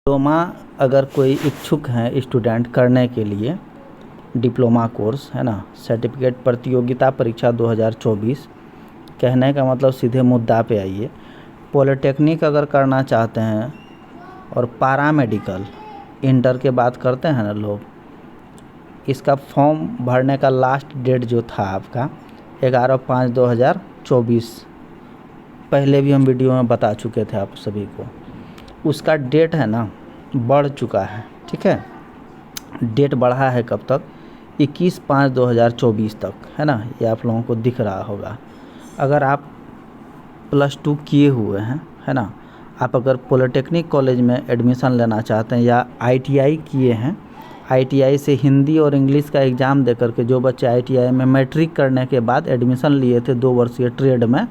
Diploma अगर कोई इच्छुक हैं स्टूडेंट करने के लिए डिप्लोमा कोर्स है ना, सर्टिफिकेट प्रतियोगिता परीक्षा 2024, कहने का मतलब सीधे मुद्दा पे आइए। पॉलिटेक्निक अगर करना चाहते हैं और पैरामेडिकल इंटर के बाद करते हैं ना लोग, इसका फॉर्म भरने का लास्ट डेट जो था आपका 11/5/2024, पहले भी हम वीडियो में बता चुके थे आप सभी को। उसका डेट है ना बढ़ चुका है, ठीक है। डेट बढ़ा है कब तक? 21/5/2024 तक, है ना। ये आप लोगों को दिख रहा होगा। अगर आप +2 किए हुए हैं, है ना, आप अगर पॉलिटेक्निक कॉलेज में एडमिशन लेना चाहते हैं या ITI किए हैं, ITI से हिंदी और इंग्लिश का एग्ज़ाम दे करके जो बच्चे ITI में मैट्रिक करने के बाद एडमिशन लिए थे 2 वर्षीय ट्रेड में,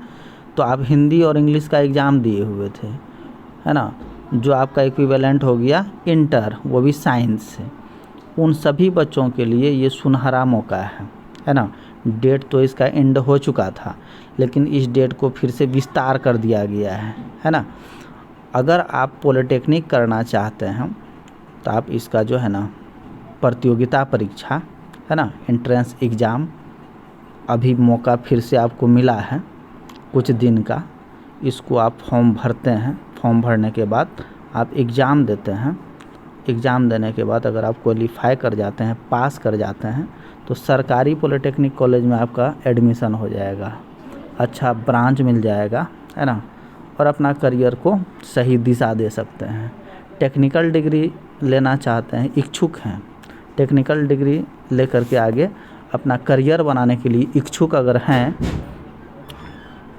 तो आप हिंदी और इंग्लिश का एग्ज़ाम दिए हुए थे, है ना, जो आपका इक्विवेलेंट हो गया इंटर, वो भी साइंस से। उन सभी बच्चों के लिए ये सुनहरा मौका है ना। डेट तो इसका एंड हो चुका था, लेकिन इस डेट को फिर से विस्तार कर दिया गया है ना। अगर आप पॉलिटेक्निक करना चाहते हैं तो आप इसका जो है ना प्रतियोगिता परीक्षा, है ना, एंट्रेंस एग्ज़ाम, अभी मौका फिर से आपको मिला है कुछ दिन का। इसको आप फॉर्म भरते हैं, फॉर्म भरने के बाद आप एग्ज़ाम देते हैं। एग्ज़ाम देने के बाद अगर आप क्वालीफाई कर जाते हैं, पास कर जाते हैं, तो सरकारी पॉलिटेक्निक कॉलेज में आपका एडमिशन हो जाएगा, अच्छा ब्रांच मिल जाएगा, है ना, और अपना करियर को सही दिशा दे सकते हैं। टेक्निकल डिग्री लेना चाहते हैं, इच्छुक हैं, टेक्निकल डिग्री लेकर के आगे अपना करियर बनाने के लिए इच्छुक अगर हैं,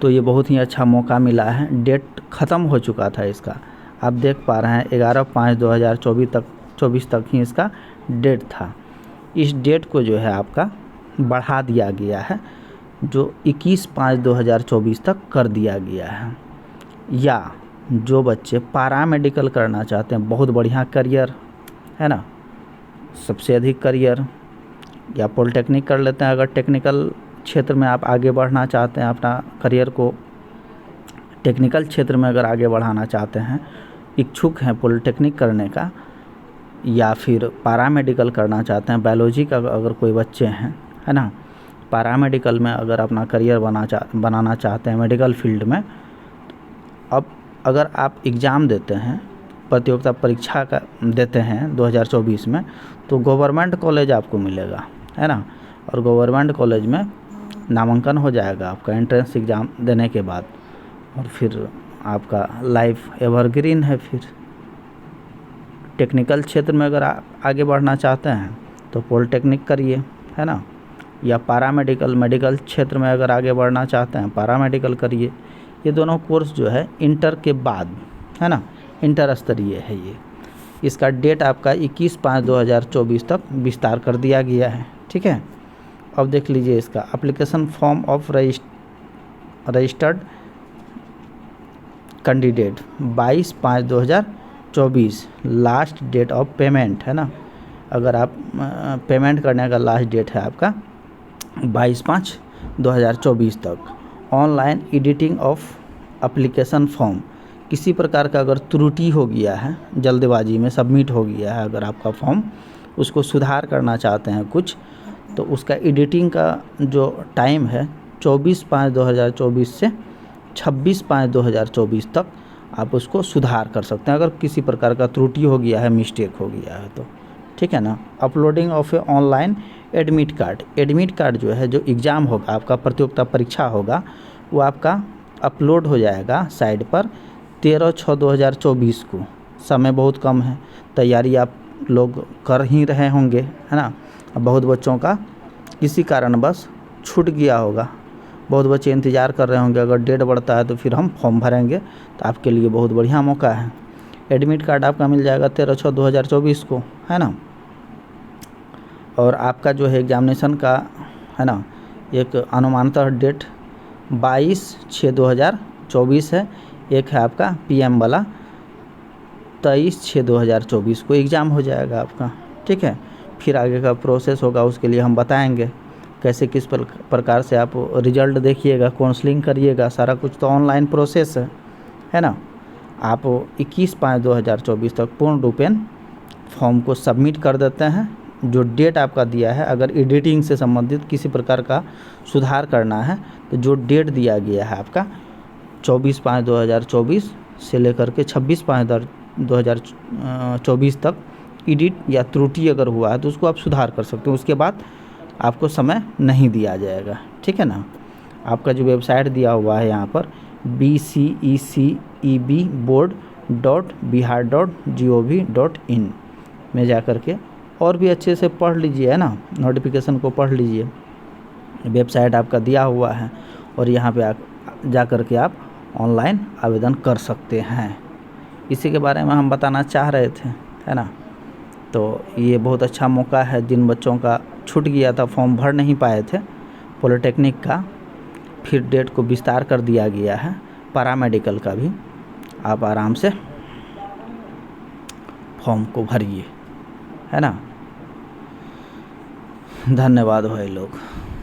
तो ये बहुत ही अच्छा मौका मिला है। डेट ख़त्म हो चुका था इसका, आप देख पा रहे हैं 11/5/2024 तक ही इसका डेट था। इस डेट को जो है आपका बढ़ा दिया गया है, जो 21/5/2024 तक कर दिया गया है। या जो बच्चे पैरामेडिकल करना चाहते हैं, बहुत बढ़िया करियर, है ना, सबसे अधिक करियर, या पॉलिटेक्निक कर लेते हैं। अगर टेक्निकल क्षेत्र में आप आगे बढ़ना चाहते हैं, अपना करियर को टेक्निकल क्षेत्र में अगर आगे बढ़ाना चाहते हैं, इच्छुक हैं पॉलिटेक्निक करने का, या फिर पैरामेडिकल करना चाहते हैं, बायोलॉजी का अगर कोई बच्चे हैं, है ना, पैरामेडिकल में अगर अपना करियर बनाना चाहते हैं मेडिकल फील्ड में, अब अगर आप एग्ज़ाम देते हैं, प्रतियोगिता परीक्षा का देते हैं 2024 में, तो गवर्नमेंट कॉलेज आपको मिलेगा, है ना, और गवर्नमेंट कॉलेज में नामांकन हो जाएगा आपका एंट्रेंस एग्ज़ाम देने के बाद, और फिर आपका लाइफ एवरग्रीन है। फिर टेक्निकल क्षेत्र में अगर आप आगे बढ़ना चाहते हैं तो पॉलिटेक्निक करिए, है ना, या पैरामेडिकल मेडिकल क्षेत्र में अगर आगे बढ़ना चाहते हैं पैरामेडिकल करिए। ये दोनों कोर्स जो है इंटर के बाद, है ना, इंटर स्तरीय है ये। इसका डेट आपका 21/5/2024 तक विस्तार कर दिया गया है, ठीक है। अब देख लीजिए इसका application form of registered candidate 22/5/2024, last date of payment, है ना। अगर आप पेमेंट करने का लास्ट डेट है आपका 22/5/2024 तक। Online editing of application form, किसी प्रकार का अगर त्रुटि हो गया है, जल्दबाजी में सबमिट हो गया है अगर आपका फॉर्म, उसको सुधार करना चाहते हैं कुछ, तो उसका एडिटिंग का जो टाइम है 24/5/2024 से 26/5/2024 तक आप उसको सुधार कर सकते हैं, अगर किसी प्रकार का त्रुटि हो गया है, मिस्टेक हो गया है तो, ठीक है ना। Uploading of A online admit card, admit card जो है, जो एग्ज़ाम होगा आपका, प्रतियोगिता परीक्षा होगा, वो आपका अपलोड हो जाएगा साइट पर 13/6/2024 को। समय बहुत कम है, तैयारी आप लोग कर ही रहे होंगे, है ना। बहुत बच्चों का किसी कारणवश छूट गया होगा, बहुत बच्चे इंतज़ार कर रहे होंगे। अगर डेट बढ़ता है तो फिर हम फॉर्म भरेंगे, तो आपके लिए बहुत बढ़िया मौका है। एडमिट कार्ड आपका मिल जाएगा 13/6/2024 को, है ना। और आपका जो है एग्जामिनेशन का, है ना, एक अनुमानतः डेट 22/6/2024 है। एक है आपका PM वाला 23/6/2024 को एग्ज़ाम हो जाएगा आपका, ठीक है। फिर आगे का प्रोसेस होगा, उसके लिए हम बताएंगे कैसे किस प्रकार से आप रिजल्ट देखिएगा, काउंसलिंग करिएगा, सारा कुछ तो ऑनलाइन प्रोसेस है ना। आप 21/5/2024 तक पूर्ण रूपेण फॉर्म को सबमिट कर देते हैं। जो डेट आपका दिया है, अगर एडिटिंग से संबंधित किसी प्रकार का सुधार करना है तो जो डेट दिया गया है आपका 24/5/2024 से लेकर के 26/5/2024 तक एडिट या त्रुटि अगर हुआ है तो उसको आप सुधार कर सकते हो। उसके बाद आपको समय नहीं दिया जाएगा, ठीक है ना। आपका जो वेबसाइट दिया हुआ है यहाँ पर bcecebboard.bihar.gov.in में जा कर के और भी अच्छे से पढ़ लीजिए, है ना, नोटिफिकेशन को पढ़ लीजिए। वेबसाइट आपका दिया हुआ है और यहाँ पे जा कर के आप ऑनलाइन आवेदन कर सकते हैं। इसी के बारे में हम बताना चाह रहे थे, है ना। तो ये बहुत अच्छा मौका है, जिन बच्चों का छूट गया था, फॉर्म भर नहीं पाए थे पॉलिटेक्निक का, फिर डेट को विस्तार कर दिया गया है। पैरामेडिकल का भी आप आराम से फॉर्म को भरिए, है ना। धन्यवाद भाई लोग।